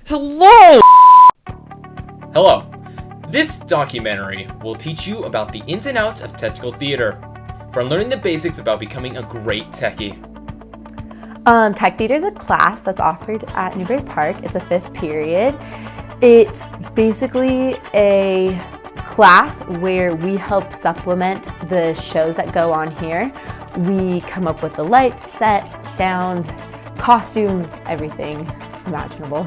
Hello! Hello. This documentary will teach you about the ins and outs of technical theater, from learning the basics about becoming a great techie. Tech Theater is a class that's offered at Newbury Park. It's a 5th period. It's basically a class where we help supplement the shows that go on here. We come up with the lights, set, sound, costumes, everything imaginable.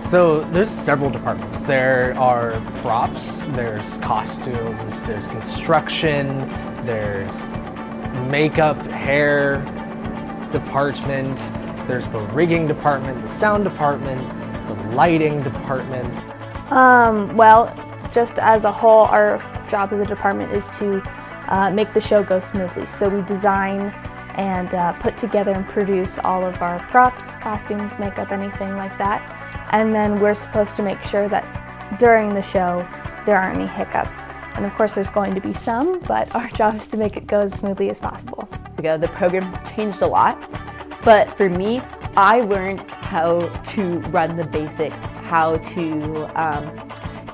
So there's several departments. There are props, there's costumes, there's construction, there's makeup, hair department, there's the rigging department, the sound department, the lighting department. Well, just as a whole, our job as a department is to make the show go smoothly. So we design and put together and produce all of our props, costumes, makeup, anything like that. And then we're supposed to make sure that during the show there aren't any hiccups. And of course there's going to be some, but our job is to make it go as smoothly as possible. The program has changed a lot, but for me, I learned how to run the basics, how to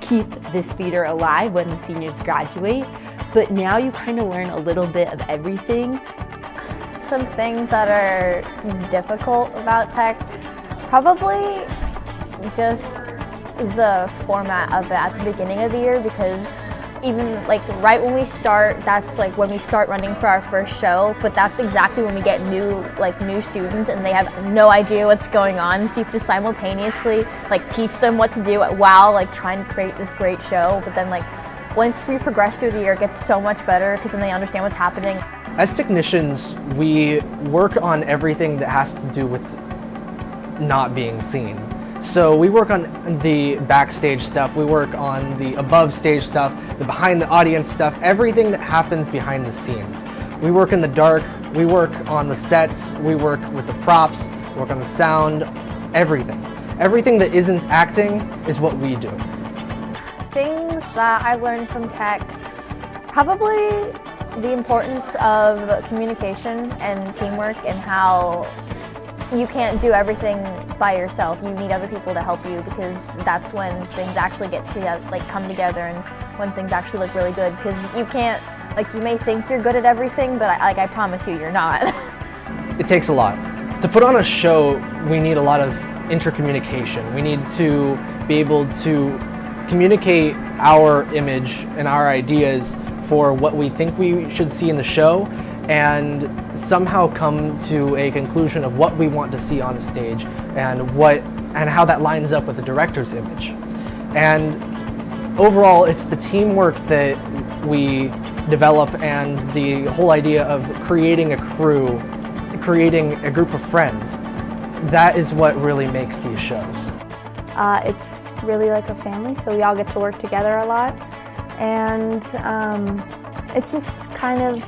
keep this theater alive when the seniors graduate. But now you kind of learn a little bit of everything. Some things that are difficult about tech, probably just the format of it at the beginning of the year, because even like right when we start, that's like when we start running for our first show, but that's exactly when we get new students and they have no idea what's going on, so you have to simultaneously like teach them what to do while like trying to create this great show. But then like once we progress through the year, it gets so much better because then they understand what's happening. As technicians, we work on everything that has to do with not being seen. So we work on the backstage stuff, we work on the above stage stuff, the behind the audience stuff, everything that happens behind the scenes. We work in the dark, we work on the sets, we work with the props, we work on the sound, everything. Everything that isn't acting is what we do. Things that I learned from tech, probably the importance of communication and teamwork, and how you can't do everything by yourself. You need other people to help you, because that's when things actually get to like come together and when things actually look really good. Because you can't, like, you may think you're good at everything, but I promise you, you're not. It takes a lot. To put on a show, we need a lot of intercommunication. We need to be able to communicate our image and our ideas for what we think we should see in the show, and somehow come to a conclusion of what we want to see on the stage and how that lines up with the director's image. And overall, it's the teamwork that we develop, and the whole idea of creating a crew, creating a group of friends. That is what really makes these shows. It's really like a family, so we all get to work together a lot. And it's just kind of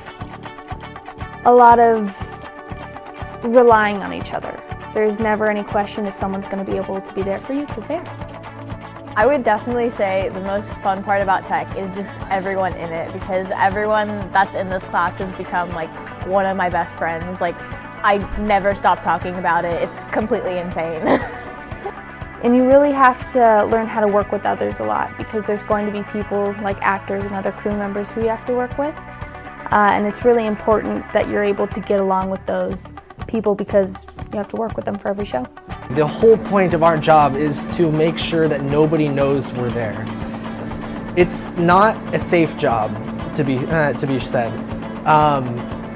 a lot of relying on each other. There's never any question if someone's going to be able to be there for you, because they are. I would definitely say the most fun part about tech is just everyone in it, because everyone that's in this class has become like one of my best friends. Like, I never stop talking about it. It's completely insane. And you really have to learn how to work with others a lot, because there's going to be people like actors and other crew members who you have to work with. And it's really important that you're able to get along with those people, because you have to work with them for every show. The whole point of our job is to make sure that nobody knows we're there. It's not a safe job, to be said.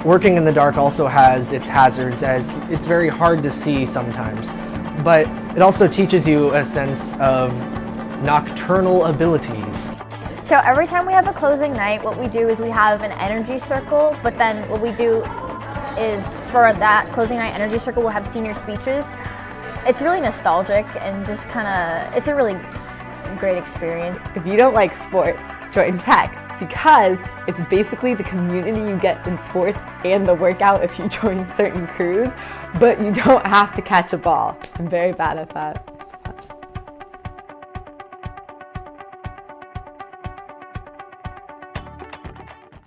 Working in the dark also has its hazards, as it's very hard to see sometimes. But it also teaches you a sense of nocturnal abilities. So every time we have a closing night, what we do is we have an energy circle, but then what we do is for that closing night energy circle, we'll have senior speeches. It's really nostalgic and just it's a really great experience. If you don't like sports, join tech, because it's basically the community you get in sports and the workout if you join certain crews, but you don't have to catch a ball. I'm very bad at that.